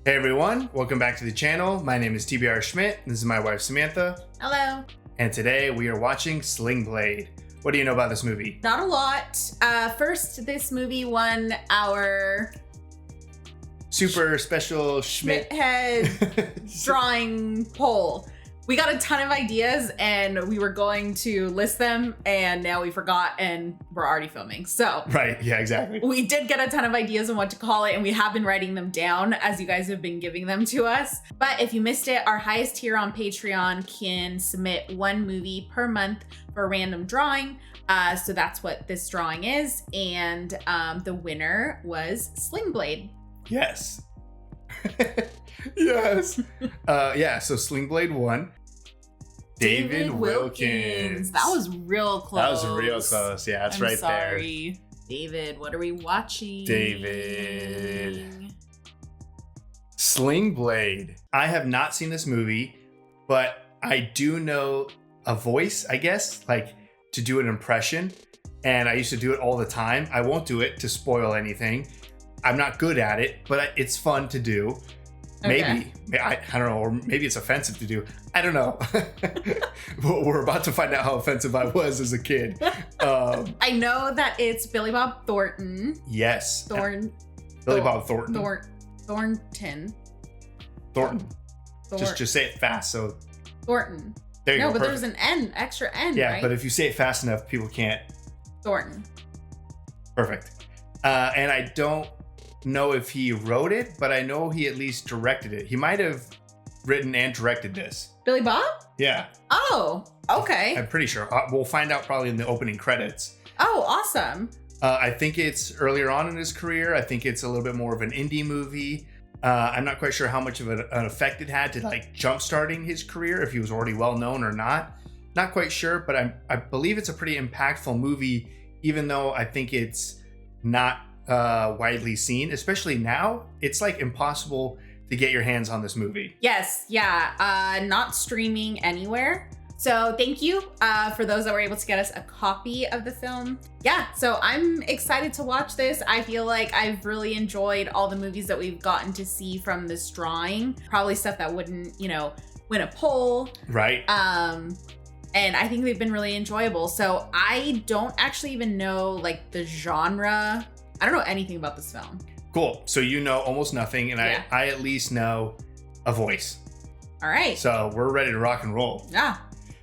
Hey everyone, welcome back to the channel. My name is TBR Schmitt. This is my wife Samantha. Hello. And today we are watching Sling Blade. What do you know about this movie? Not a lot. First, this movie won our Super special Schmitt head drawing poll. We got a ton of ideas and we were going to list them and now we forgot and we're already filming. So Right, yeah, exactly. we did get a ton of ideas on what to call it and we have been writing them down as you guys have been giving them to us. But if you missed it, our highest tier on Patreon can submit one movie per month for a random drawing. So that's what this drawing is. And the winner was Sling Blade. Yes. Yes. Yeah, so Sling Blade won. David Wilkins. That was real close. That was real close. Yeah, that's right sorry. There. David, what are we watching? David. Sling Blade. I have not seen this movie, but I do know a voice, I guess, like to do an impression. And I used to do it all the time. I won't do it to spoil anything. I'm not good at it, but it's fun to do. Okay. Maybe, I don't know, or maybe it's offensive to do. I don't know. We're about to find out how offensive I was as a kid. I know that it's Billy Bob Thornton. Yes. Billy Bob Thornton. Thornton. Just say it fast. So Thornton. There you go. No, but Perfect. there's an N, extra N, yeah, right? but if you say it fast enough, people can't. Thornton. Perfect. And I don't know if he wrote it, but I know he at least directed it. He might have written and directed this. Billy Bob? Yeah. Oh, okay. I'm pretty sure. We'll find out probably in the opening credits. Oh, awesome. I think it's earlier on in his career. I think it's a little bit more of an indie movie. I'm not quite sure how much of an effect it had to like jump-starting his career, if he was already well known or not. Not quite sure, but I believe it's a pretty impactful movie, even though I think it's not widely seen, especially now. It's like impossible to get your hands on this movie. Yes, yeah, not streaming anywhere. So thank you for those that were able to get us a copy of the film. Yeah, so I'm excited to watch this. I feel like I've really enjoyed all the movies that we've gotten to see from this drawing. Probably stuff that wouldn't, win a poll. Right. And I think they've been really enjoyable. So I don't actually even know like the genre. I don't know anything about this film. Cool. So you know almost nothing, and Yeah. I at least know a voice. All right. So we're ready to rock and roll. Yeah.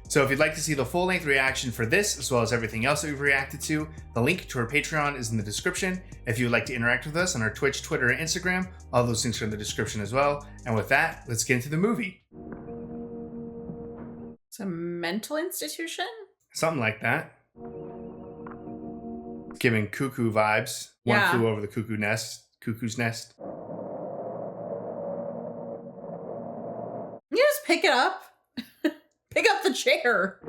So if you'd like to see the full-length reaction for this, as well as everything else that we've reacted to, the link to our Patreon is in the description. If you would like to interact with us on our Twitch, Twitter, and Instagram, all those links are in the description as well. And with that, let's get into the movie. It's a mental institution? Something like that. Giving cuckoo vibes. Yeah. One Flew Over the Cuckoo's Nest. You just pick it up. Pick up the chair.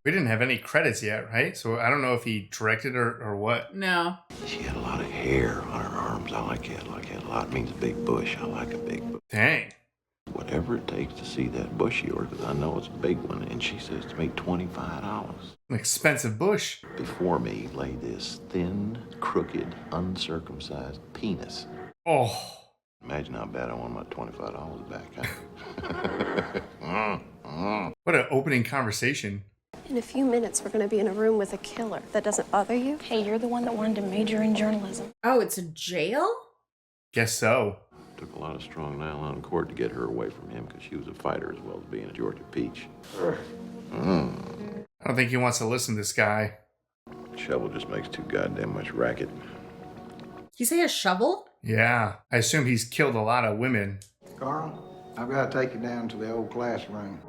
We didn't have any credits yet, right? So I don't know if he directed or what. No. She had a lot of hair on her arms. I like it. A lot means a big bush. I like a big bush. Dang. Whatever it takes to see that bush of yours, because I know it's a big one. And she says to me, $25. An expensive bush. Before me lay this thin, crooked, uncircumcised penis. Oh. Imagine how bad I want my $25 back. Huh? What an opening conversation. In a few minutes, we're going to be in a room with a killer. That doesn't bother you? Hey, you're the one that wanted to major in journalism. Oh, it's a jail? Guess so. Took a lot of strong nylon cord to get her away from him because she was a fighter as well as being a Georgia peach. I don't think he wants to listen to this guy. Shovel just makes too goddamn much racket. You say a shovel? Yeah. I assume he's killed a lot of women. Carl, I've got to take you down to the old classroom.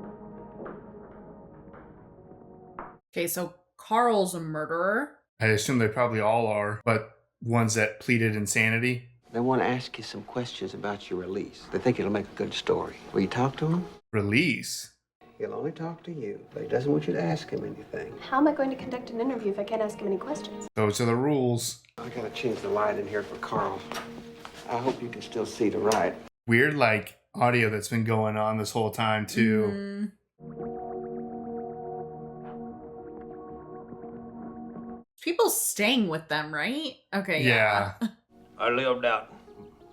Okay, so Carl's a murderer. I assume they probably all are, but ones that pleaded insanity. They want to ask you some questions about your release. They think it'll make a good story. Will you talk to him? Release? He'll only talk to you, but he doesn't want you to ask him anything. How am I going to conduct an interview if I can't ask him any questions? Those are the rules. I gotta change the light in here for Carl. I hope you can still see to write. Weird, like, audio that's been going on this whole time, too. People staying with them, right? Okay, Yeah. I lived out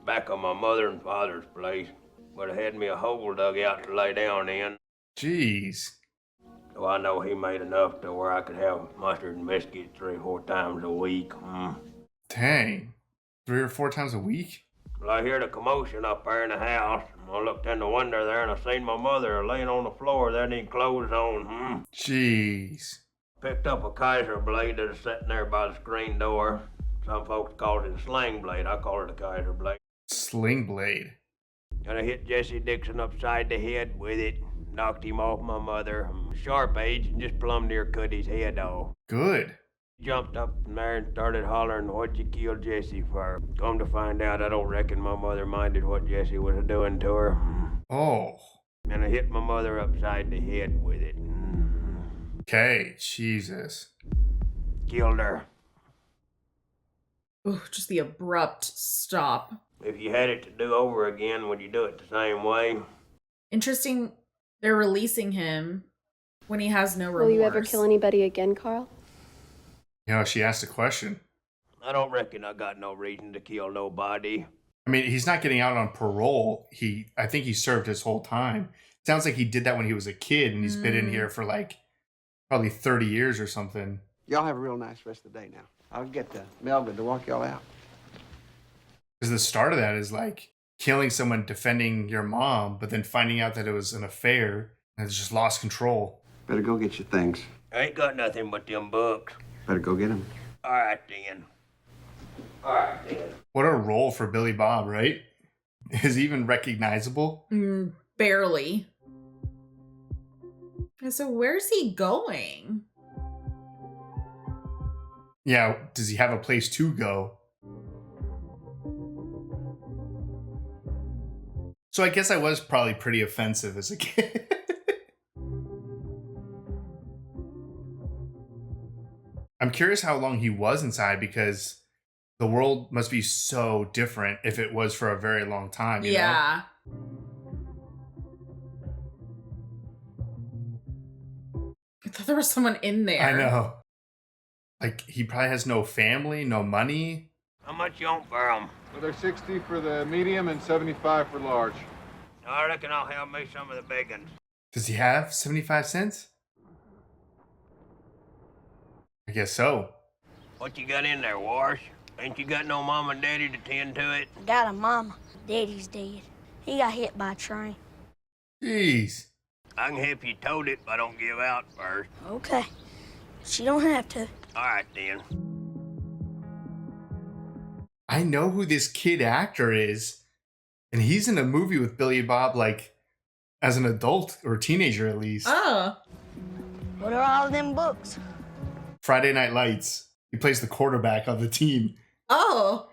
back of my mother and father's place, but it had me a hole dug out to lay down in. Jeez. So I know he made enough to where I could have mustard and biscuits 3 or 4 times a week. Dang. 3 or 4 times a week? Well, I heard a commotion up there in the house. I looked in the window there and I seen my mother laying on the floor there, any clothes on. Jeez. Picked up a Kaiser blade that was sitting there by the screen door. Some folks call it a sling blade. I call it a Kaiser blade. Sling Blade. And I hit Jesse Dixon upside the head with it. Knocked him off my mother. Sharp age and just plumb near cut his head off. Good. Jumped up in there and started hollering, "What'd you kill Jesse for?" Come to find out, I don't reckon my mother minded what Jesse was doing to her. Oh. And I hit my mother upside the head with it. Okay. Jesus. Killed her. Ooh, just the abrupt stop. If you had it to do over again, would you do it the same way? Interesting. They're releasing him when he has no remorse. Will you ever kill anybody again, Carl? You know, she asked a question. I don't reckon I got no reason to kill nobody. I mean, he's not getting out on parole. I think he served his whole time. Sounds like he did that when he was a kid, and he's been in here for like probably 30 years or something. Y'all have a real nice rest of the day now. I'll get Melvin to walk y'all out. Because the start of that is like killing someone, defending your mom, but then finding out that it was an affair and it's just lost control. Better go get your things. I ain't got nothing but them books. Better go get them. All right, then. What a role for Billy Bob, right? Is he even recognizable? Barely. So where's he going? Yeah, does he have a place to go? So I guess I was probably pretty offensive as a kid. I'm curious how long he was inside, because the world must be so different if it was for a very long time. You know? I thought there was someone in there. I know. Like, he probably has no family, no money. How much you want for them? Well, they're 60 for the medium and 75 for large. I reckon I'll have me some of the big ones. Does he have 75 cents? I guess so. What you got in there, Wash? Ain't you got no mom and daddy to tend to it? I got a mama. Daddy's dead. He got hit by a train. Jeez. I can help you tote it, but I don't give out first. Okay. She don't have to. All right, then. I know who this kid actor is, and he's in a movie with Billy Bob, like, as an adult or teenager at least. Oh. What are all of them books? Friday Night Lights. He plays the quarterback of the team. Oh.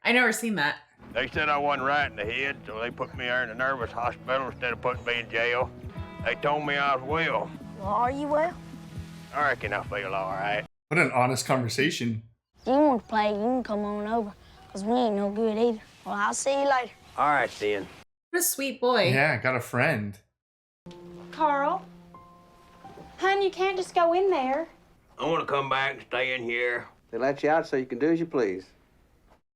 I never seen that. They said I wasn't right in the head, so they put me there in a nervous hospital instead of putting me in jail. They told me I was well. Well, are you well? I reckon I feel all right. What an honest conversation. If you want to play, you can come on over, because we ain't no good either. Well, I'll see you later. All right, then. What a sweet boy. Yeah, got a friend. Carl? Hun, you can't just go in there. I want to come back and stay in here. They let you out so you can do as you please.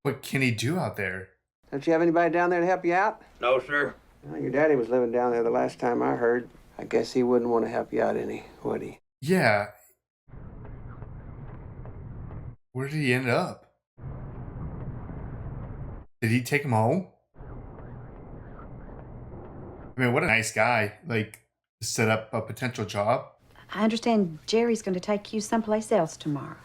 What can he do out there? Don't you have anybody down there to help you out? No, sir. Well, your daddy was living down there the last time I heard. I guess he wouldn't want to help you out any, would he? Yeah. Where did he end up? Did he take him home? I mean, what a nice guy. Like, to set up a potential job. I understand Jerry's going to take you someplace else tomorrow.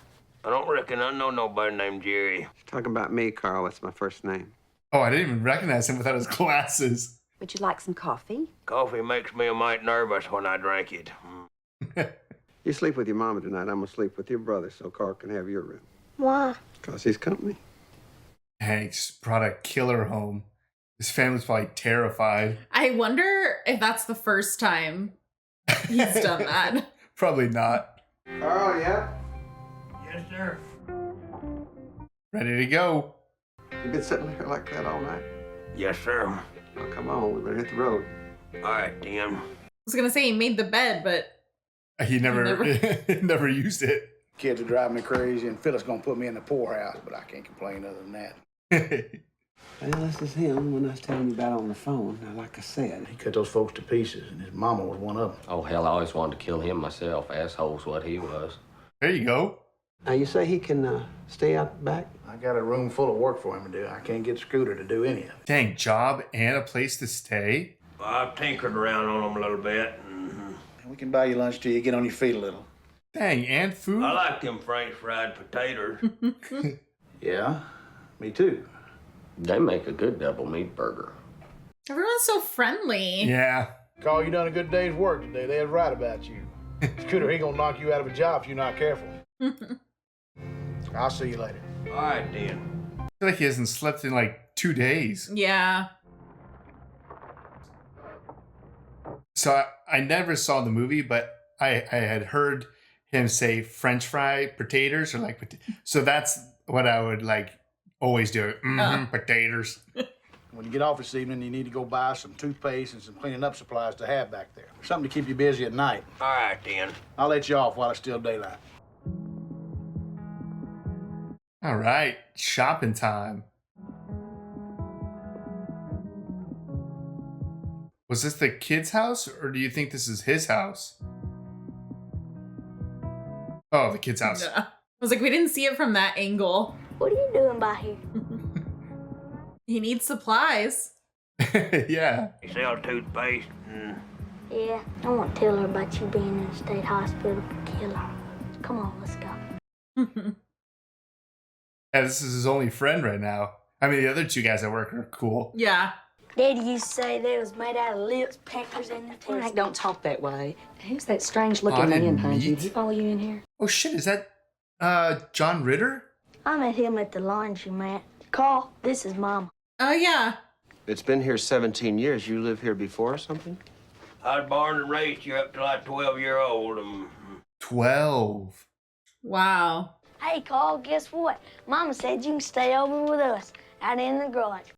I don't reckon I know nobody named Jerry. He's talking about me, Carl. That's my first name. Oh, I didn't even recognize him without his glasses. Would you like some coffee? Coffee makes me a mite nervous when I drink it. You sleep with your mama tonight. I'm going to sleep with your brother so Carl can have your room. Why? Because he's company. Hanks brought a killer home. His family's probably terrified. I wonder if that's the first time he's done that. Probably not. Carl, yeah? Yes, sir. Ready to go. You been sitting here like that all night? Yes, sir. Oh, come on. We better hit the road. All right, then. I was going to say he made the bed, but He never never used it. Kids are driving me crazy, and Phyllis gonna put me in the poorhouse, but I can't complain other than that. Well, this is him when I was telling you about on the phone. Now, like I said, He cut those folks to pieces, and his mama was one of them. Oh, hell, I always wanted to kill him myself. Asshole's what he was. There you go. now you say he can stay out back? I got a room full of work for him to do. I can't get Scooter to do any of it. Dang, job and a place to stay. Well, I've tinkered around on them a little bit. We can buy you lunch till you get on your feet a little. Dang, and food. I like them French fried potatoes. Yeah, me too. They make a good double meat burger. Everyone's so friendly. Yeah. Carl, you done a good day's work today. They was right about you. Scooter, he gonna knock you out of a job if you're not careful. I'll see you later. All right, then. I feel like he hasn't slept in like 2 days. Yeah. So I never saw the movie, but I had heard him say French fry potatoes or like, so that's what I would like always do. Potatoes. When you get off this evening, you need to go buy some toothpaste and some cleaning up supplies to have back there. Something to keep you busy at night. All right, then. I'll let you off while it's still daylight. All right, shopping time. Was this the kid's house, or do you think this is his house? Oh, the kid's house. I was like, we didn't see it from that angle. What are you doing by here? He needs supplies. Yeah. You sell toothpaste? Yeah, I want to tell her about you being in the state hospital for killer. Come on, let's go. Yeah, this is his only friend right now. I mean, the other two guys at work are cool. Yeah. Daddy used to say they was made out of lips, peckers, and the Frank, teeth. don't talk that way. Who's that strange-looking Potted man behind you? meat? Did he follow you in here? Oh shit, is that John Ritter? I met him at the laundromat. Carl, this is Mama. Oh, yeah. It's been here 17 years. You live here before or something? I was born and raised you up till I was 12-year-old. 12. Wow. Hey, Carl, guess what? Mama said you can stay over with us out in the garage.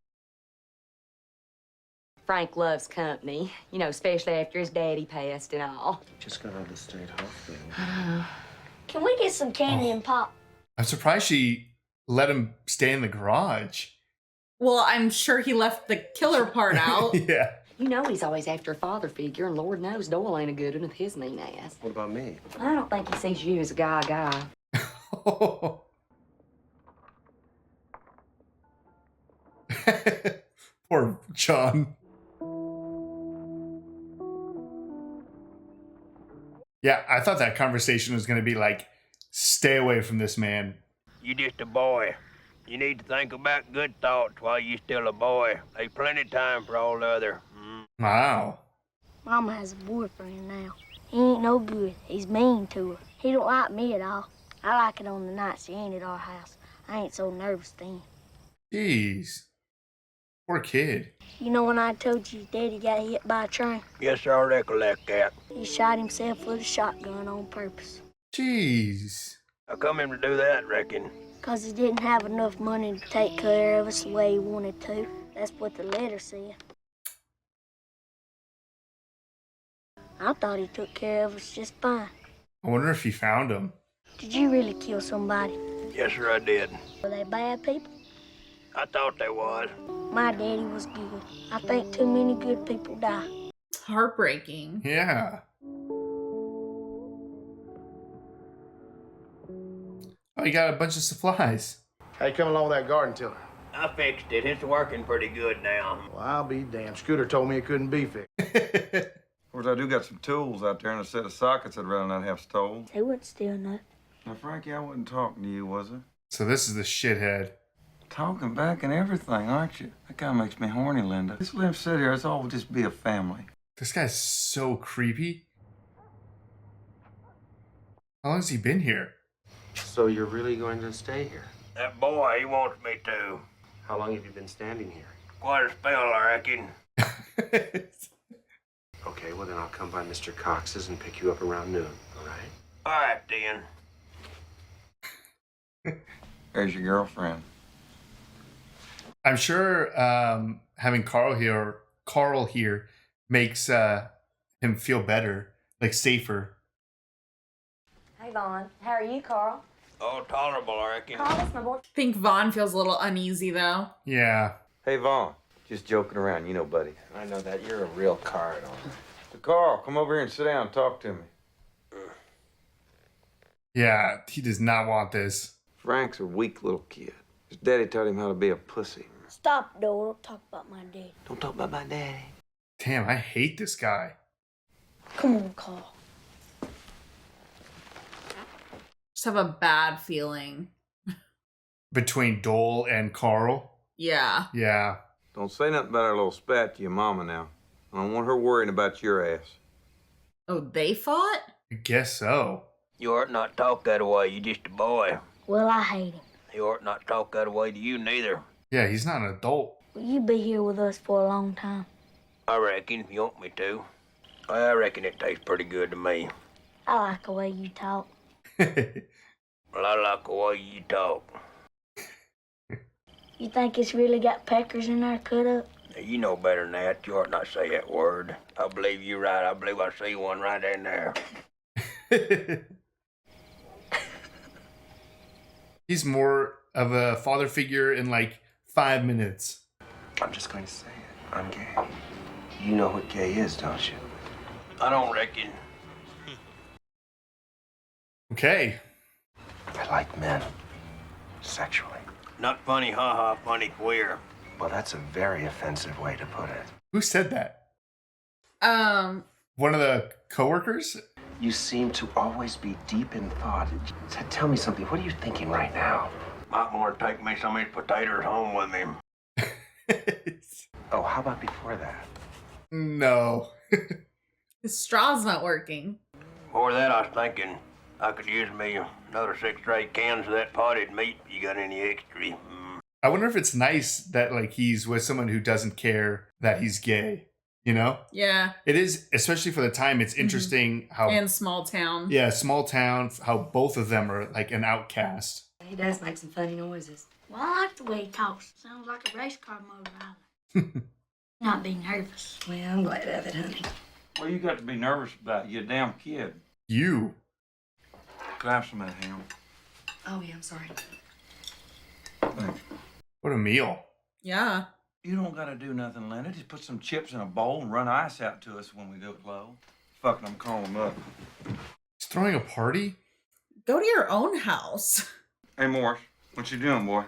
Frank loves company, you know, especially after his daddy passed and all. Just got out of the state hospital. Can we get some candy and pop? I'm surprised she let him stay in the garage. Well, I'm sure he left the killer part out. Yeah. You know he's always after a father figure, and Lord knows Doyle ain't a good one with his mean ass. What about me? I don't think he sees you as a guy. Poor John. Yeah, I thought that conversation was going to be like, stay away from this man. You just a boy. You need to think about good thoughts while you still a boy. There's plenty of time for all the other. Wow. Mama has a boyfriend now. He ain't no good. He's mean to her. He don't like me at all. I like it on the nights he ain't at our house. I ain't so nervous then. Jeez. Poor kid. You know when I told you Daddy got hit by a train? Yes, sir, I recollect that. He shot himself with a shotgun on purpose. Jeez. How come him to do that, reckon? 'Cause he didn't have enough money to take care of us the way he wanted to. That's what the letter said. I thought he took care of us just fine. I wonder if he found him. Did you really kill somebody? Yes, sir, I did. Were they bad people? I thought they was. My daddy was good. I think too many good people die. It's heartbreaking. Yeah. Oh, you got a bunch of supplies. Hey, come along with that garden tiller. I fixed it. It's working pretty good now. Well, I'll be damned. Scooter told me it couldn't be fixed. Of course, I do got some tools out there and a set of sockets I'd rather not have stole. They wouldn't steal nothing. Now, Frankie, I wasn't talking to you, was I? So this is the shithead. Talking back and everything, aren't you? That guy makes me horny, Linda. Just let him sit here. It's all just be a family. This guy's so creepy. How long has he been here? So you're really going to stay here? That boy, he wants me to. How long have you been standing here? Quite a spell, I reckon. Okay, well then I'll come by Mr. Cox's and pick you up around noon, all right? All right, then. There's your girlfriend. I'm sure having Carl here makes him feel better, like safer. Hey, Vaughn. How are you, Carl? Oh, tolerable, I reckon. Carl, that's my boy. I think Vaughn feels a little uneasy, though. Yeah. Hey, Vaughn. Just joking around, you know, buddy. I know that. You're a real card on. So, Carl, come over here and sit down and talk to me. Yeah, he does not want this. Frank's a weak little kid. His daddy taught him how to be a pussy. Stop, Dole. Don't talk about my daddy. Don't talk about my daddy. Damn, I hate this guy. Come on, Carl. Just have a bad feeling. Between Dole and Carl. Yeah. Yeah. Don't say nothing about our little spat to your mama now. I don't want her worrying about your ass. Oh, they fought? I guess so. You ought not talk that way. You just a boy. Well, I hate him. You ought not talk that way to you neither. Yeah, he's not an adult. Will you be here with us for a long time? I reckon, if you want me to. I reckon it tastes pretty good to me. I like the way you talk. Well, I like the way you talk. You think it's really got peckers in there cut up? Now, you know better than that. You ought not say that word. I believe you're right. I believe I see one right in there. He's more of a father figure in like 5 minutes. I'm just going to say it. I'm gay. You know what gay is, don't you? I don't reckon. Okay. I like men. Sexually. Not funny, ha-ha, funny queer. Well, that's a very offensive way to put it. Who said that? One of the coworkers? You seem to always be deep in thought. Tell me something. What are you thinking right now? Might want to take me some of these potatoes home with me. Oh, how about before that? No. His straw's not working. Before that, I was thinking I could use me another 6 or 8 cans of that potted meat. You got any extra? I wonder if it's nice that like he's with someone who doesn't care that he's gay. You know? Yeah. It is, especially for the time, it's interesting how... And small town. Yeah, small town, how both of them are like an outcast. He does make some funny noises. Well, I like the way he talks. Sounds like a race car motor island. Not be nervous. Well, I'm glad of it, honey. What you got to be nervous about? You a damn kid. You? Grab some of that ham. Oh, yeah, I'm sorry. Thanks. What a meal. Yeah. You don't gotta do nothing, Linda. Just put some chips in a bowl and run ice out to us when we go low. Fuck it, I'm calling them up. He's throwing a party? Go to your own house. Hey, Morris, what you doing, boy?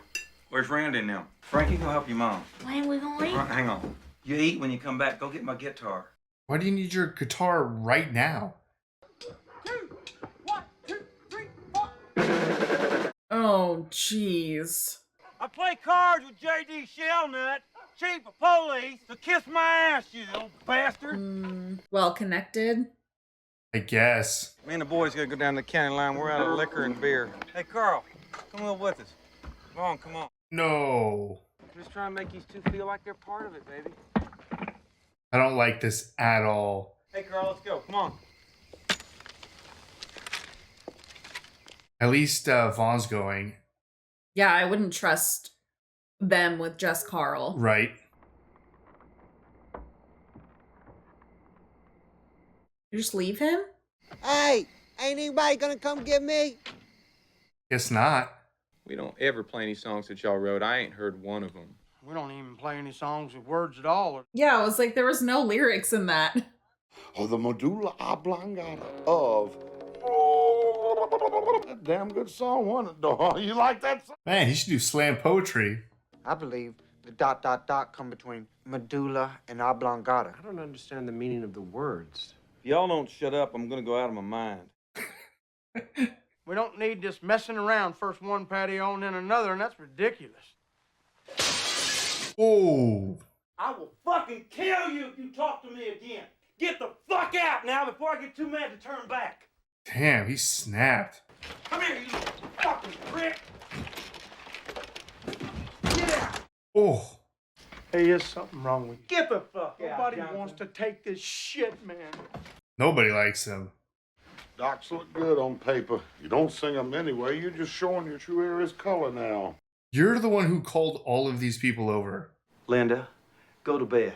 Where's Randy now? Frankie, go help your mom. When we gonna leave? Hang on. You eat when you come back. Go get my guitar. Why do you need your guitar right now? 2, 1, 2, 3, 4. Oh, jeez. I play cards with J.D. Shellnut, chief of police, to kiss my ass, you little bastard. Well connected. I guess. Me and the boys gotta go down to the county line. We're out of liquor and beer. Hey, Carl, come on with us. Come on, come on. No. Just trying to make these two feel like they're part of it, baby. I don't like this at all. Hey, Carl, let's go. Come on. At least Vaughn's going. Yeah, I wouldn't trust them with just Carl. Right. You just leave him? Hey, ain't anybody gonna come get me? Guess not. We don't ever play any songs that y'all wrote. I ain't heard one of them. We don't even play any songs with words at all. Yeah, it was like there was no lyrics in that. Oh, the medulla oblongata of... That damn good song, wasn't it, dog? You like that song? Man, he should do slam poetry. I believe the ... come between medulla and oblongata. I don't understand the meaning of the words. If y'all don't shut up, I'm gonna go out of my mind. We don't need this messing around. First one patio and then another, and that's ridiculous. Oh. I will fucking kill you if you talk to me again. Get the fuck out now before I get too mad to turn back. Damn, he snapped. Come here, you fucking prick. Get out. Oh. Hey, is something wrong with you? Get the fuck out. Nobody Johnson. wants to take this shit, man. Nobody likes him. Docs look good on paper. You don't sing them anyway. You're just showing your true area's color now. You're the one who called all of these people over. Linda, go to bed.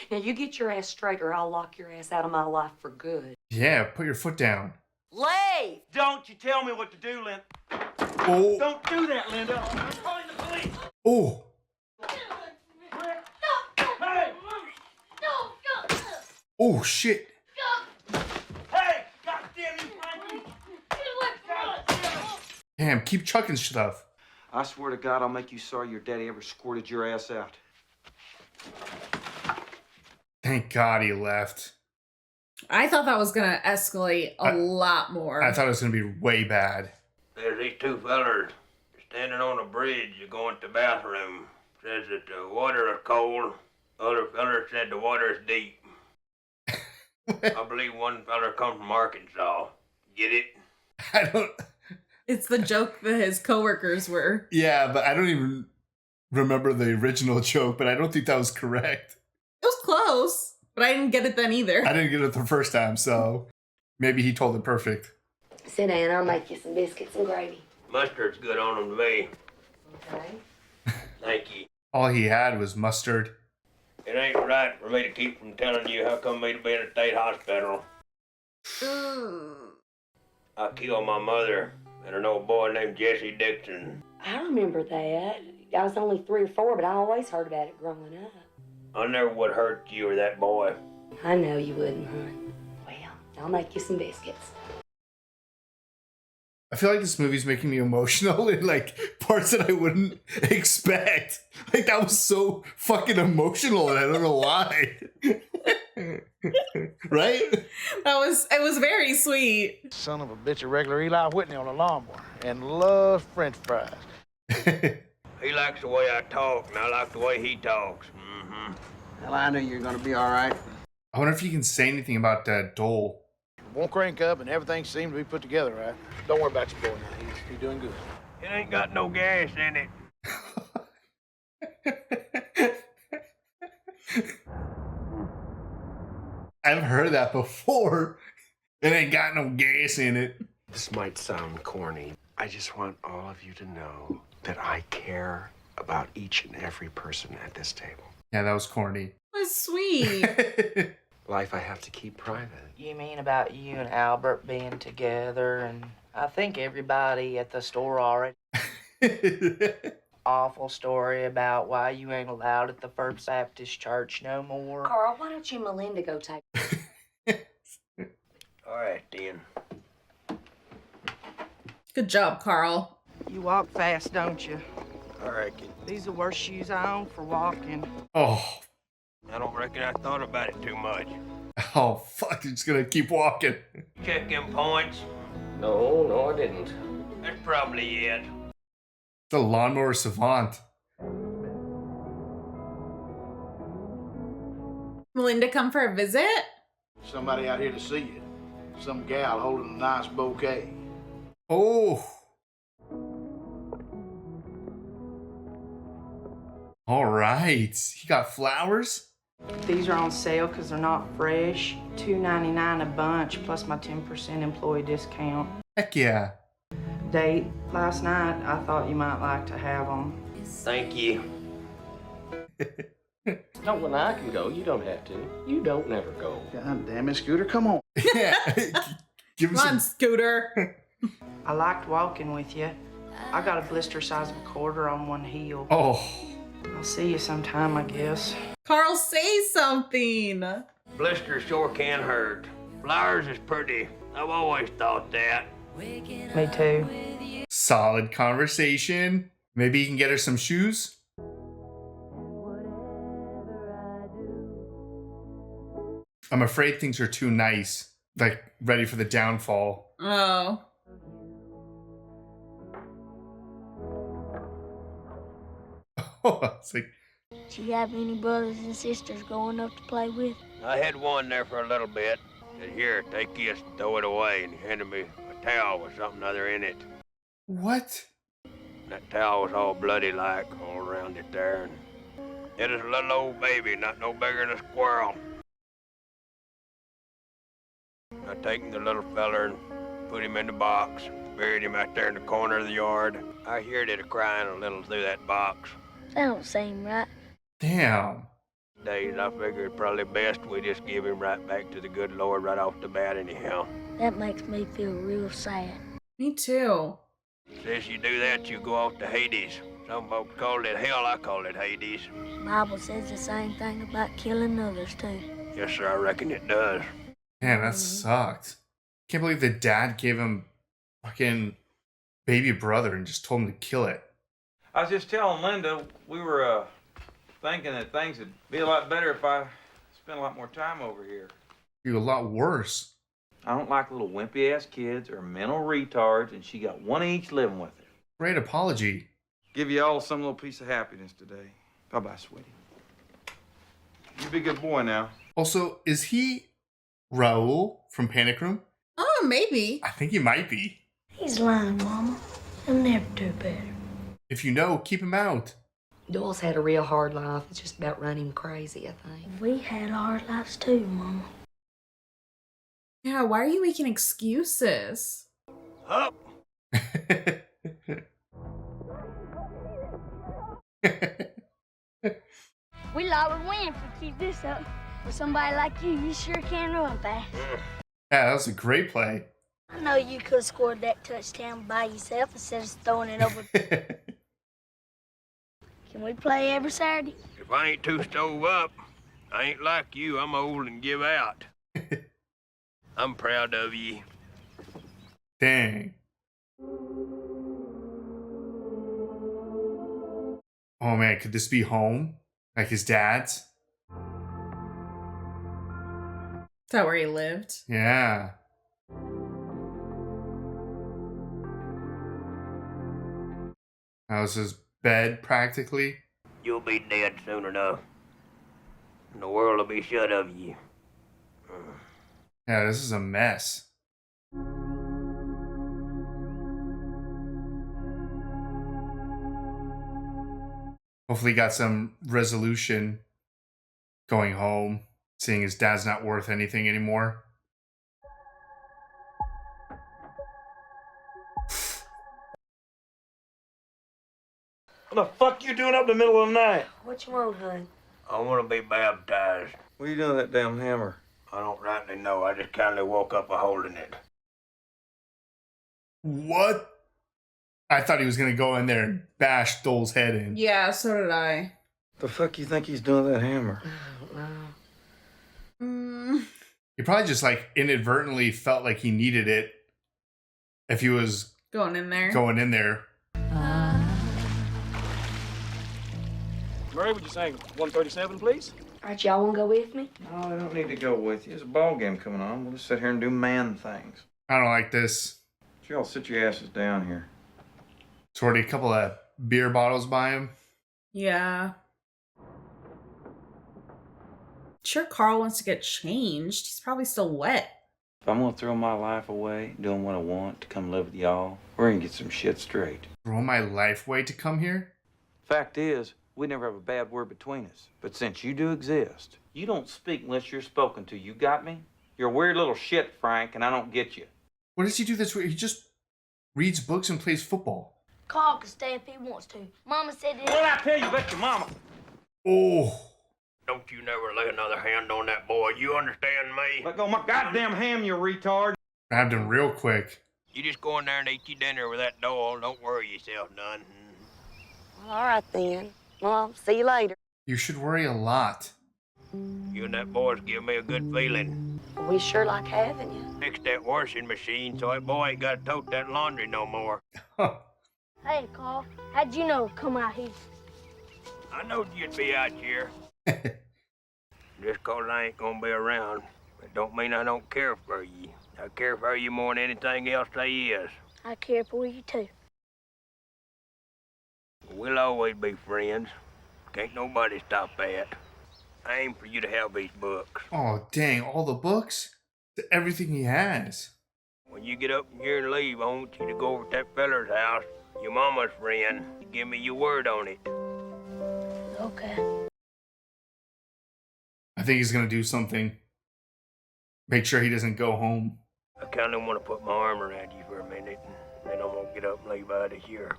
Now, you get your ass straight or I'll lock your ass out of my life for good. Yeah, put your foot down. Lay! Don't you tell me what to do, Linda. Oh. Don't do that, Linda. I'm calling the police. Oh. Oh shit! Hey, goddamn you, Frankie! Damn, keep chucking stuff. I swear to God, I'll make you sorry your daddy ever squirted your ass out. Thank God he left. I thought that was gonna escalate a lot more. I thought it was gonna be way bad. There's these two fellers standing on a bridge going to the bathroom. Says that the water is cold. Other feller said the water is deep. I believe one feller comes from Arkansas. Get it? I don't. It's the joke that his coworkers were. Yeah, but I don't even remember the original joke, but I don't think that was correct. It was close, but I didn't get it then either. I didn't get it the first time, so maybe he told it perfect. Sit down, I'll make you some biscuits and gravy. Mustard's good on them to me. Okay. Thank you. All he had was mustard. It ain't right for me to keep from telling you how come me to be in a state hospital. I killed my mother and an old boy named Jesse Dixon. I remember that. I was only 3 or 4, but I always heard about it growing up. I never would hurt you or that boy. I know you wouldn't, hon. Well, I'll make you some biscuits. I feel like this movie's making me emotional in like parts that I wouldn't expect. Like that was so fucking emotional and I don't know why. Right? It was very sweet. Son of a bitch, a regular Eli Whitney on a lawnmower and loves French fries. He likes the way I talk, and I like the way he talks. Mm-hmm. Well, I knew you were gonna be all right. I wonder if you can say anything about Dole. Won't crank up and everything seems to be put together, right? Don't worry about your boy now. He's doing good. It ain't got no gas in it. I've heard that before. It ain't got no gas in it. This might sound corny. I just want all of you to know that I care about each and every person at this table. Yeah, that was corny. It was sweet. Life I have to keep private. You mean about you and Albert being together, and I think everybody at the store already. Awful story about why you ain't allowed at the First Baptist Church no more. Carl, why don't you and Melinda go take... All right, then. Good job, Carl. You walk fast, don't you? I reckon. These are the worst shoes I own for walking. Oh. I don't reckon I thought about it too much. Oh, fuck. You're just gonna keep walking. Check them points. No, I didn't. That's probably it. The lawnmower savant. Melinda come for a visit? Somebody out here to see you. Some gal holding a nice bouquet. Oh. All right. He got flowers? These are on sale because they're not fresh. $2.99 a bunch plus my 10% employee discount. Heck yeah. Date last night. I thought you might like to have them. Thank you. No, when I can go, you don't have to. You don't never go. God damn it, Scooter, come on. Yeah. Give Come on, Scooter. I liked walking with you. I got a blister size of a quarter on one heel. Oh. I'll see you sometime, I guess. Carl, say something. Blister sure can hurt. Flowers is pretty. I've always thought that. Me too. Solid conversation. Maybe you can get her some shoes? I'm afraid things are too nice. Like, ready for the downfall. Oh. It's like, Do you have any brothers and sisters growing up to play with? I had one there for a little bit. Said, here, take this and throw it away. And he handed me a towel with something other in it. what? That towel was all bloody like all around it there. And it is a little old baby, not no bigger than a squirrel. I taken the little feller and put him in the box. Buried him out there in the corner of the yard. I heard it a-crying a little through that box. That don't seem right. Damn. Days, I figured probably best we just give him right back to the good Lord right off the bat anyhow. That makes me feel real sad. Me too. Since you do that, you go off to Hades. Some folks call it hell, I call it Hades. The Bible says the same thing about killing others, too. Yes, sir, I reckon it does. Man, that sucked. Can't believe the dad gave him fucking baby brother and just told him to kill it. I was just telling Linda we were thinking that things would be a lot better if I spent a lot more time over here. Be a lot worse. I don't like little wimpy ass kids or mental retards, and she got one of each living with her. Great apology. Give you all some little piece of happiness today. Bye bye, sweetie. You be a good boy now. Also, is he Raul from Panic Room? Oh, maybe. I think he might be. He's lying, Mama. He'll never do better. If you know, keep him out. Doyle's had a real hard life. It's just about run him crazy, I think. We had hard lives too, Mama. Yeah, why are you making excuses? Up. We all would win if we keep this up. With somebody like you, you sure can run fast. Yeah, that was a great play. I know you could have scored that touchdown by yourself instead of throwing it over. Can we play every Saturday? If I ain't too stove up, I ain't like you. I'm old and give out. I'm proud of you. Dang. Oh man, could this be home? Like his dad's? Is that where he lived? Yeah. That was his bed, practically. You'll be dead soon enough. And the world will be shut of you. Yeah, this is a mess. Hopefully he got some resolution going home, seeing his dad's not worth anything anymore. What the fuck you doing up in the middle of the night? What you want, hon? I want to be baptized. What are you doing with that damn hammer? I don't rightly know. I just kindly woke up a holding it. What? I thought he was going to go in there and bash Dole's head in. Yeah, so did I. The fuck you think he's doing with that hammer? I don't know. He probably just like inadvertently felt like he needed it if he was Going in there. Murray, would you sing 137, please? All right, y'all want to go with me? No, I don't need to go with you. There's a ball game coming on. We'll just sit here and do man things. I don't like this. Y'all sit your asses down here. It's already a couple of beer bottles by him. Yeah. Sure, Carl wants to get changed. He's probably still wet. If I'm gonna throw my life away doing what I want to come live with y'all, we're gonna get some shit straight. Throw my life away to come here? Fact is, we never have a bad word between us. But since you do exist, you don't speak unless you're spoken to. You got me? You're a weird little shit, Frank, and I don't get you. What does he do this week? He just reads books and plays football. Carl can stay if he wants to. Mama said that. What I tell you about your mama? Oh. Don't you never lay another hand on that boy. You understand me? Let go of my goddamn ham, you retard. Grabbed him real quick. You just go in there and eat your dinner with that doll. Don't worry yourself none. Well, all right then. Well, see you later. You should worry a lot. You and that boy's give me a good feeling. We sure like having you. Fix that washing machine so that boy ain't got to tote that laundry no more. Hey, Carl, how'd you know to come out here? I knowed you'd be out here. Just 'cause I ain't gonna be around, it don't mean I don't care for you. I care for you more than anything else there is. I care for you too. We'll always be friends. Can't nobody stop that. I aim for you to have these books. Oh, dang. All the books? Everything he has. When you get up from here and leave, I want you to go over to that feller's house, your mama's friend, give me your word on it. Okay. I think he's going to do something. Make sure he doesn't go home. I kind of want to put my arm around you for a minute, and then I'm going to get up and leave out of here.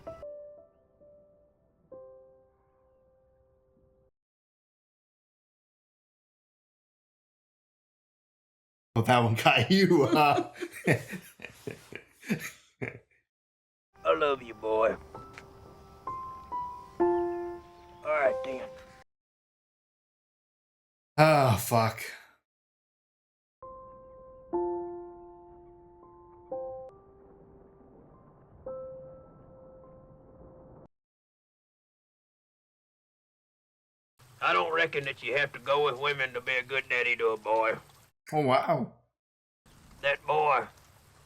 Well, that one got you, huh? I love you, boy. All right, then. Oh, fuck. I don't reckon that you have to go with women to be a good daddy to a boy. Oh, wow. That boy,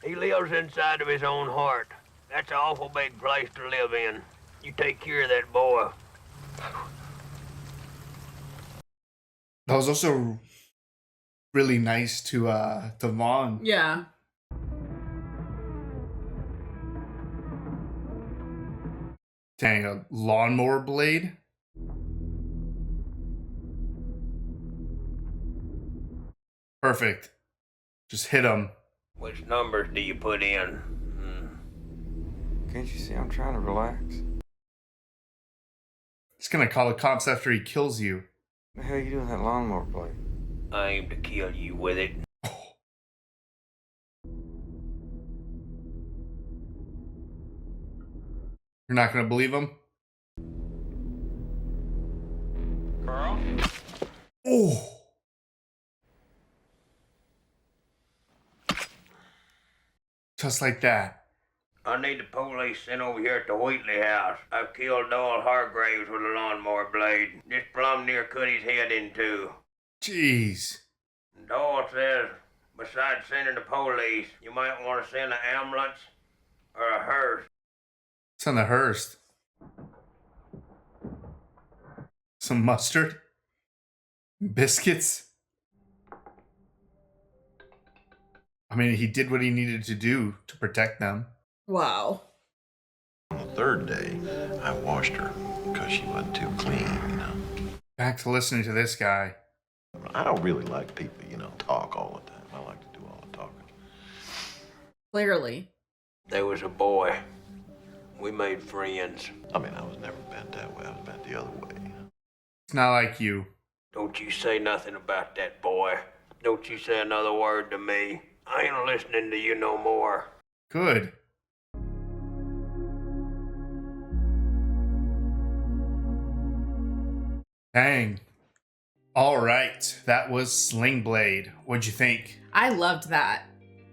he lives inside of his own heart. That's an awful big place to live in. You take care of that boy. That was also really nice to Vaughn. Yeah. Dang, a lawnmower blade? Perfect. Just hit him. Which numbers do you put in? Can't you see I'm trying to relax? He's gonna call the cops after he kills you. What the hell you doing with that lawnmower blade? I aim to kill you with it. You're not gonna believe him? Carl? Oh! Just like that. I need the police sent over here at the Wheatley house. I've killed Doyle Hargraves with a lawnmower blade. Just plumb near cut his head in two. Jeez. Doyle says, besides sending the police, you might want to send an ambulance or a hearse. It's on the Hearst. Some mustard. Biscuits. I mean, he did what he needed to do to protect them. Wow. On the third day, I washed her because she wasn't too clean, you know. Back to listening to this guy. I don't really like people, talk all the time. I like to do all the talking. Clearly. There was a boy. We made friends. I mean, I was never bent that way. I was bent the other way. It's not like you. Don't you say nothing about that boy. Don't you say another word to me. I ain't listening to you no more. Good. Dang. All right. That was Sling Blade. What'd you think? I loved that.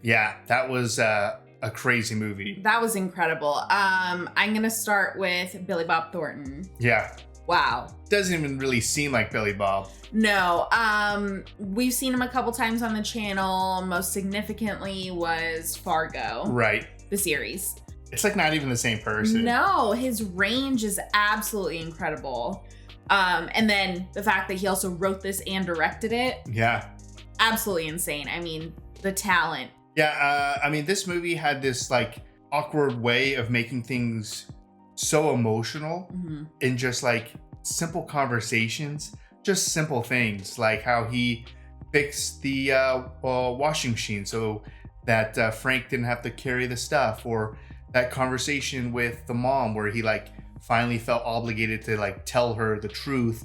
Yeah, that was a crazy movie. That was incredible. I'm going to start with Billy Bob Thornton. Yeah. Wow. Doesn't even really seem like Billy Bob. No. We've seen him a couple times on the channel. Most significantly was Fargo. Right. The series. It's like not even the same person. No, his range is absolutely incredible. And then the fact that he also wrote this and directed it. Yeah. Absolutely insane. I mean, the talent. Yeah, I mean, this movie had this like awkward way of making things so emotional in just like simple conversations, just simple things like how he fixed the washing machine so that Frank didn't have to carry the stuff, or that conversation with the mom where he like finally felt obligated to like tell her the truth,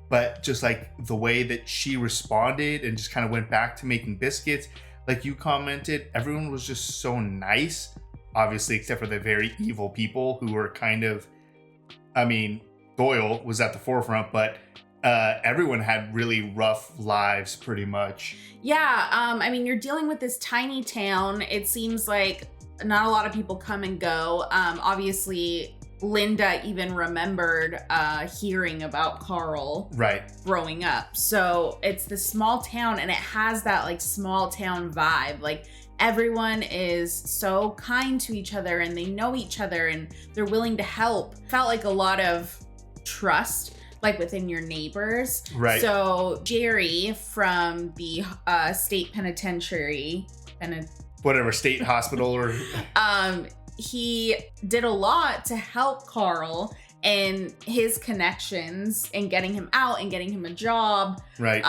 but just like the way that she responded and just kind of went back to making biscuits. Like you commented, everyone was just so nice, obviously, except for the very evil people who were kind of, I mean, Doyle was at the forefront, but everyone had really rough lives pretty much. Yeah, I mean, you're dealing with this tiny town. It seems like not a lot of people come and go. Obviously, Linda even remembered hearing about Carl growing up. So it's this small town, and it has that like small town vibe. Like everyone is so kind to each other, and they know each other, and they're willing to help. Felt like a lot of trust, like within your neighbors. Right. So Jerry from the state penitentiary, whatever, state hospital or he did a lot to help Carl and his connections and getting him out and getting him a job. Right.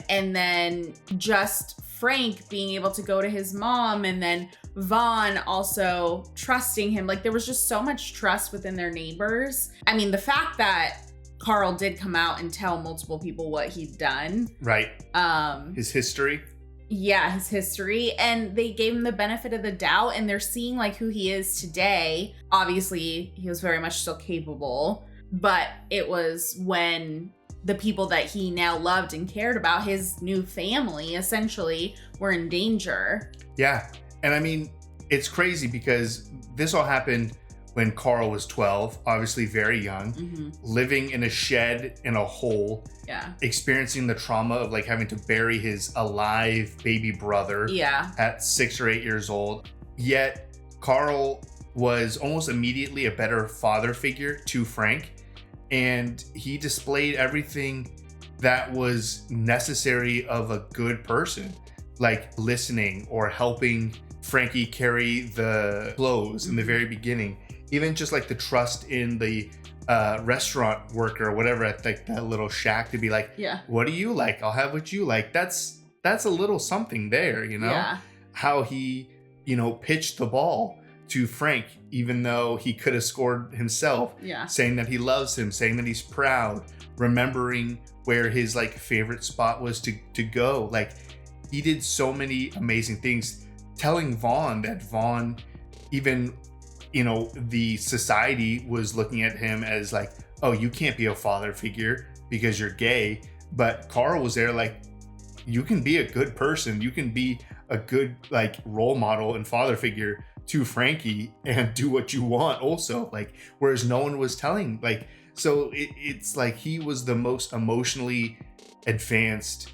And then just Frank being able to go to his mom, and then Vaughn also trusting him. Like there was just so much trust within their neighbors. I mean, the fact that Carl did come out and tell multiple people what he'd done. Right. His history. Yeah, his history, and they gave him the benefit of the doubt, and they're seeing like who he is today. Obviously, he was very much still capable, but it was when the people that he now loved and cared about, his new family, essentially, were in danger. Yeah, and I mean, it's crazy because this all happened when Carl was 12, obviously very young, living in a shed in a hole, experiencing the trauma of like having to bury his alive baby brother at 6 or 8 years old. Yet Carl was almost immediately a better father figure to Frank, and he displayed everything that was necessary of a good person, like listening or helping Frankie carry the clothes in the very beginning. Even just like the trust in the restaurant worker or whatever at like that little shack to be like, what do you like? I'll have what you like. That's a little something there, you know? How he, you know, pitched the ball to Frank, even though he could have scored himself, saying that he loves him, saying that he's proud, remembering where his like favorite spot was to go. Like, he did so many amazing things, telling Vaughn that Vaughn, even, you know, the society was looking at him as like, oh, you can't be a father figure because you're gay. But Carl was there like, you can be a good person. You can be a good like role model and father figure to Frankie and do what you want also. Like, whereas no one was telling, like, so it's like he was the most emotionally advanced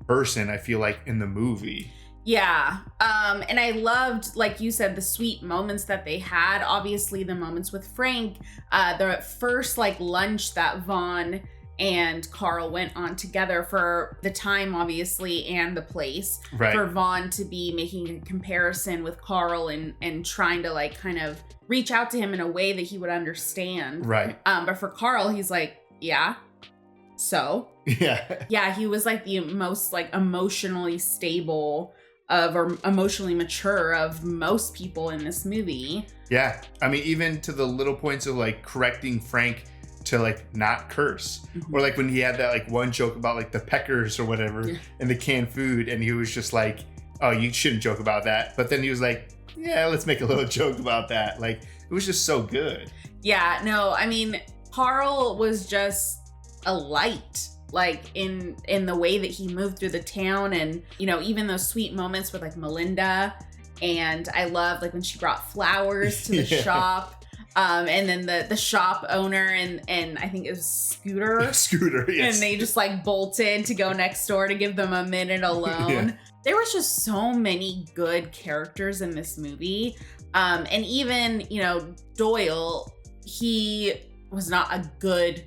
person, I feel like, in the movie. Yeah. And I loved, like you said, the sweet moments that they had. Obviously, the moments with Frank, the first like lunch that Vaughn and Carl went on together for the time, obviously, and the place. Right. For Vaughn to be making a comparison with Carl and trying to like kind of reach out to him in a way that he would understand. Right. But for Carl, he's like, yeah. So yeah, he was like the most like emotionally stable or emotionally mature of most people in this movie. Yeah, I mean, even to the little points of like correcting Frank to like not curse, or like when he had that like one joke about like the peckers or whatever and the canned food, and he was just like, oh, you shouldn't joke about that, but then he was like, yeah, let's make a little joke about that. Like, it was just so good. Yeah, no, I mean, Carl was just a light, like in the way that he moved through the town, and you know, even those sweet moments with like Melinda. And I loved like when she brought flowers to the shop, and then the shop owner and I think it was Scooter, yes, and they just like bolted to go next door to give them a minute alone. There was just so many good characters in this movie, and even, you know, Doyle, he was not a good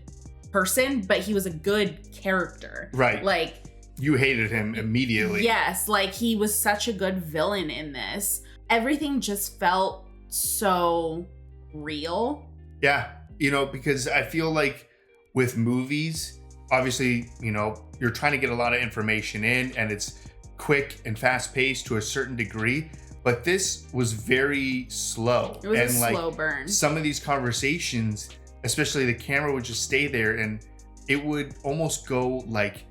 person, but he was a good character. Right. Like, you hated him immediately. Yes, like he was such a good villain in this. Everything just felt so real. Yeah, you know, because I feel like with movies, obviously, you know, you're trying to get a lot of information in, and it's quick and fast paced to a certain degree, but this was very slow. It was and a like slow burn. Some of these conversations, especially the camera would just stay there, and it would almost go like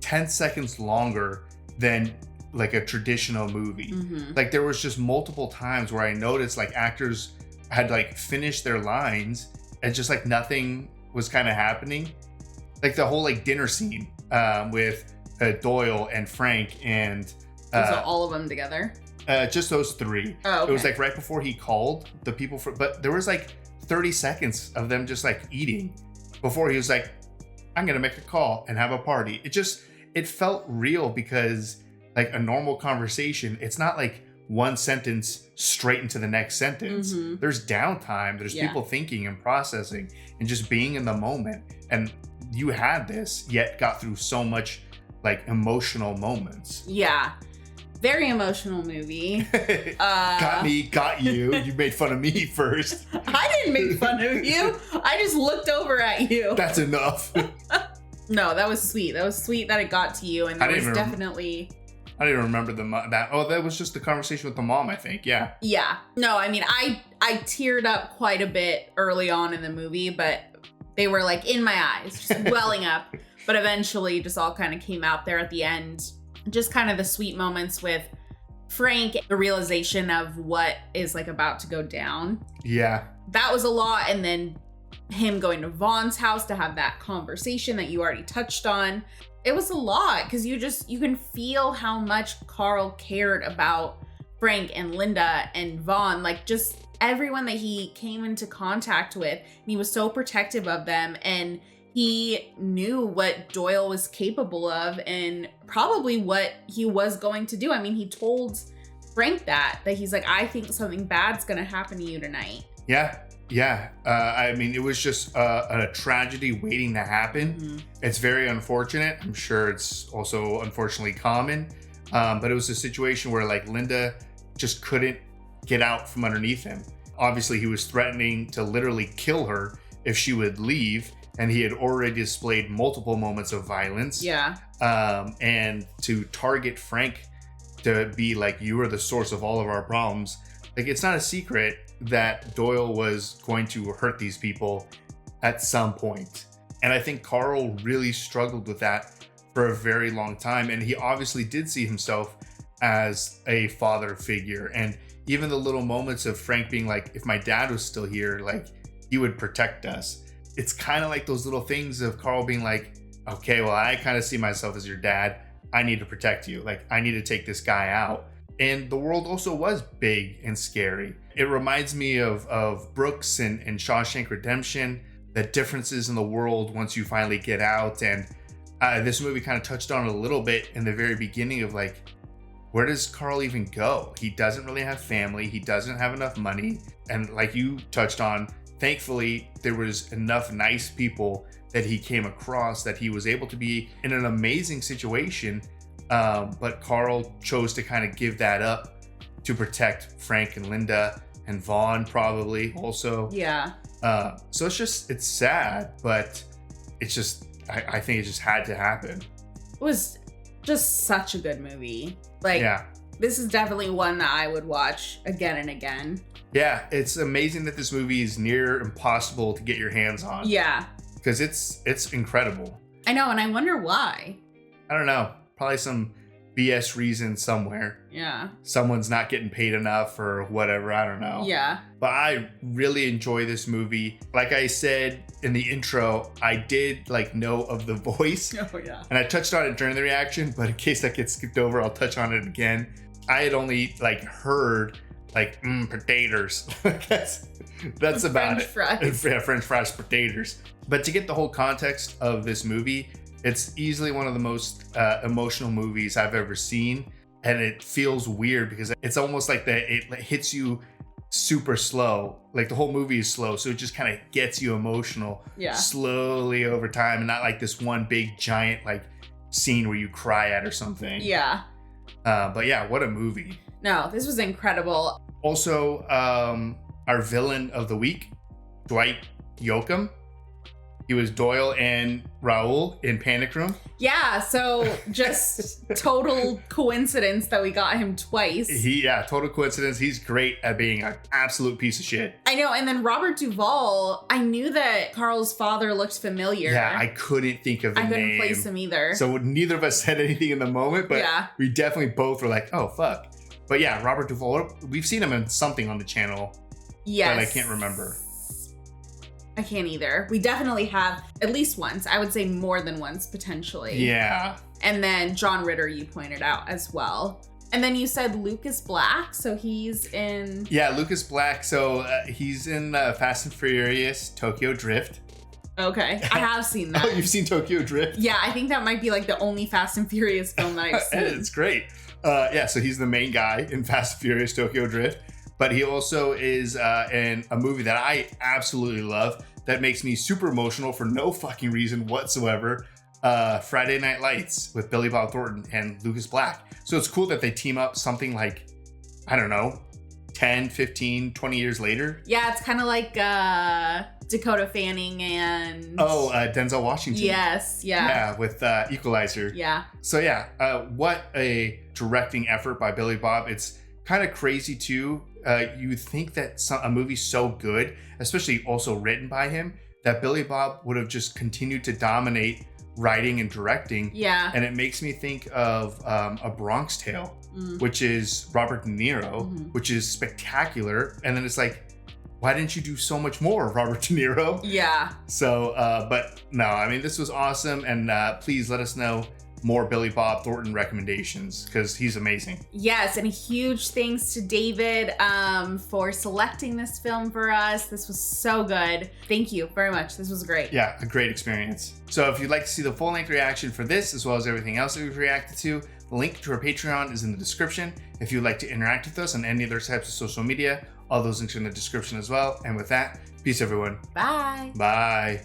10 seconds longer than like a traditional movie. Like, there was just multiple times where I noticed like actors had like finished their lines and just like nothing was kind of happening. Like the whole like dinner scene with Doyle and Frank and so all of them together? Just those three. Oh, okay. It was like right before he called the people but there was like 30 seconds of them just like eating before he was like, I'm gonna make a call and have a party. It felt real, because like a normal conversation, it's not like one sentence straight into the next sentence. There's downtime, there's people thinking and processing and just being in the moment. And you had this, yet got through so much like emotional moments. Yeah. Very emotional movie. Got me, got you. You made fun of me first. I didn't make fun of you. I just looked over at you. That's enough. No, that was sweet. That was sweet that it got to you, and there was definitely... I didn't remember that. Oh, that was just the conversation with the mom, I think. Yeah. Yeah. No, I mean, I teared up quite a bit early on in the movie, but they were like in my eyes, just welling up. But eventually just all kind of came out there at the end. Just kind of the sweet moments with Frank, the realization of what is like about to go down. Yeah. That was a lot. And then him going to Vaughn's house to have that conversation that you already touched on. It was a lot, because you can feel how much Carl cared about Frank and Linda and Vaughn. Like, just everyone that he came into contact with, and he was so protective of them, and he knew what Doyle was capable of and probably what he was going to do. I mean, he told Frank that he's like, I think something bad's gonna happen to you tonight. Yeah. I mean, it was just a tragedy waiting to happen. Mm-hmm. It's very unfortunate. I'm sure it's also unfortunately common. But it was a situation where like Linda just couldn't get out from underneath him. Obviously, he was threatening to literally kill her if she would leave. And he had already displayed multiple moments of violence. Yeah. And to target Frank to be like, you are the source of all of our problems. Like, it's not a secret that Doyle was going to hurt these people at some point. And I think Carl really struggled with that for a very long time. And he obviously did see himself as a father figure. And even the little moments of Frank being like, if my dad was still here, like, he would protect us. It's kind of like those little things of Carl being like, okay, well, I kind of see myself as your dad. I need to protect you. Like, I need to take this guy out. And the world also was big and scary. It reminds me of Brooks and Shawshank Redemption, the differences in the world once you finally get out. And this movie kind of touched on it a little bit in the very beginning of like, where does Carl even go? He doesn't really have family. He doesn't have enough money. And like you touched on, thankfully, there was enough nice people that he came across that he was able to be in an amazing situation. But Carl chose to kind of give that up to protect Frank and Linda and Vaughn probably also. Yeah. So it's sad, but it's just, I think it just had to happen. It was just such a good movie. Like, yeah. This is definitely one that I would watch again and again. Yeah, it's amazing that this movie is near impossible to get your hands on. Yeah. Because it's incredible. I know, and I wonder why. I don't know. Probably some BS reason somewhere. Yeah. Someone's not getting paid enough or whatever. I don't know. Yeah. But I really enjoy this movie. Like I said in the intro, I did like know of the voice. Oh, yeah. And I touched on it during the reaction, but in case that gets skipped over, I'll touch on it again. I had only like heard like potaters. that's about it. Fries. Yeah, French fries, potatoes. But to get the whole context of this movie, it's easily one of the most emotional movies I've ever seen. And it feels weird because it's almost like it hits you super slow. Like the whole movie is slow. So it just kind of gets you emotional slowly over time. And not like this one big giant like scene where you cry at or something. Yeah. But yeah, what a movie. No, this was incredible. Also, our villain of the week, Dwight Yoakam. He was Doyle and Raoul in Panic Room. Yeah, so just total coincidence that we got him twice. Total coincidence. He's great at being an absolute piece of shit. I know, and then Robert Duvall, I knew that Carl's father looked familiar. Yeah, I couldn't think of the name. I couldn't place him either. So neither of us said anything in the moment, but we definitely both were like, oh, fuck. But yeah, Robert Duvall, we've seen him in something on the channel. Yes. But I can't remember. I can't either. We definitely have at least once. I would say more than once, potentially. Yeah. And then John Ritter, you pointed out as well. And then you said Lucas Black, so he's in... Yeah, Lucas Black. So he's in Fast and Furious, Tokyo Drift. Okay, I have seen that. Oh, you've seen Tokyo Drift? Yeah, I think that might be like the only Fast and Furious film that I've seen. It's great. So he's the main guy in Fast and Furious, Tokyo Drift. But he also is in a movie that I absolutely love that makes me super emotional for no fucking reason whatsoever. Friday Night Lights with Billy Bob Thornton and Lucas Black. So it's cool that they team up something like, I don't know, 10, 15, 20 years later. Yeah, it's kind of like Dakota Fanning and... Oh, Denzel Washington. Yes, yeah. Yeah, with Equalizer. Yeah. So yeah, what a directing effort by Billy Bob. It's kind of crazy too. You think that a movie so good, especially also written by him, that Billy Bob would have just continued to dominate writing and directing. Yeah. And it makes me think of A Bronx Tale, which is Robert De Niro, which is spectacular. And then it's like, why didn't you do so much more, Robert De Niro? Yeah. So, but no, I mean, this was awesome. And please let us know more Billy Bob Thornton recommendations because he's amazing. Yes, and huge thanks to David for selecting this film for us. This was so good. Thank you very much. This was great. Yeah, a great experience. So if you'd like to see the full-length reaction for this, as well as everything else that we've reacted to, the link to our Patreon is in the description. If you'd like to interact with us on any other types of social media, all those links are in the description as well. And with that, peace everyone. Bye. Bye.